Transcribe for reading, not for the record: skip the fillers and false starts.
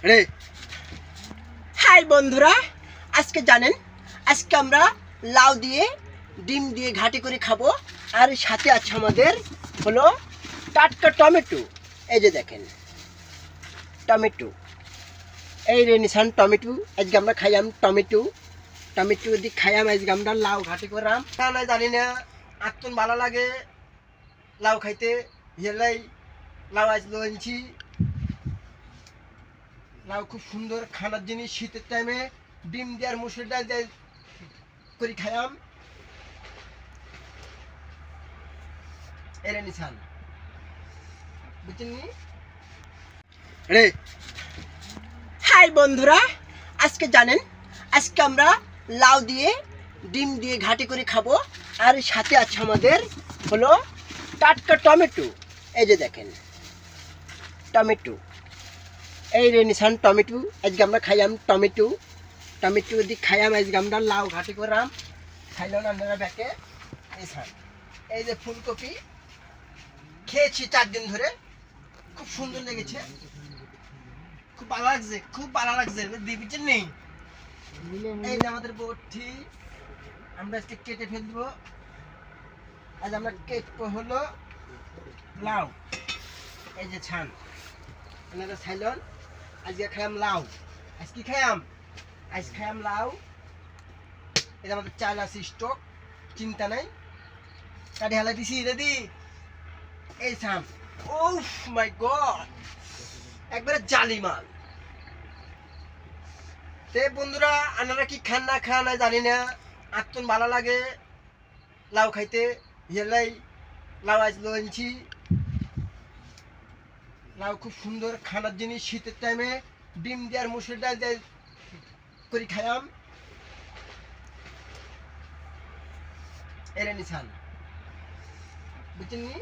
রে হাই বন্ধুরা, আজকে জানেন আজকে আমরা লাউ দিয়ে ডিম দিয়ে ঘাটি করে খাবো। আর সাথে আছে আমাদের হলো টাটকা টমেটো। এই যে দেখেন টমেটো, এই রে নিশান টমেটো। আজকে আমরা খাইয়াম টমেটো টমেটো দিয়ে খাইয়াম। আজকে আমরা লাউ ঘাটি করাম। না জানি না আত্মন ভালো লাগে লাউ খাইতে, হেলাই লাউ আজ লইছি। লাউ খুব সুন্দর খানার জিনিস, শীতের টাইমে ডিম দিয়ে আর মুসুর ডাল দিয়ে করে খাইয়াম। এরে নিশান বুঝছেন নি রে। হাই বন্ধুরা, আজকে জানেন আজকে আমরা লাউ দিয়ে ডিম দিয়ে ঘাটি করে খাবো। আর সাথে আছে আমাদের হলো টাটকা টমেটো। এই যে দেখেন টমেটো, এই রে নিশান টমেটো। আজকে আমরা খাইয়াম টমেটো টমেটো দিয়ে খাইয়াম। আজকে আমরা লাউ ঘাটি করাম। খাইলাম আপনারা ব্যাকে নিশান। এই যে ফুলকপি খেয়েছি 4 দিন ধরে, খুব সুন্দর লেগেছে, খুব ভালো লাগছে, খুব ভালো লাগছে। দিবিছেন নেই। এই যে আমাদের বটি আমরা আজকে কেটে ফেলবো। আজ আমরা কেটবো হলো লাউ। এই যে ছান আপনারা ছাইলন। আজকে খাইয়াম লাউ। আজ কি খাইয়াম? আজ খাইয়াম লাউ। এই যে আমাদের চাল আছে স্টক, চিন্তা নাই। কাটি হালা দিছি রেডি। এই ছান, ওফ মাই গড, একবারে জালি মাল। তে বন্ধুরা আপনারা কি খান না খান জানি না, আত্মন ভালো লাগে লাউ খাইতে, হেলাই লাউ আজ লইছি। লাউ খুব সুন্দর খানার জিনিস, শীতের টাইমে ডিম দিয়ে আর মুসুর ডাল দিয়ে করে খাইয়াম। এরে নিশান বুঝছেন নি।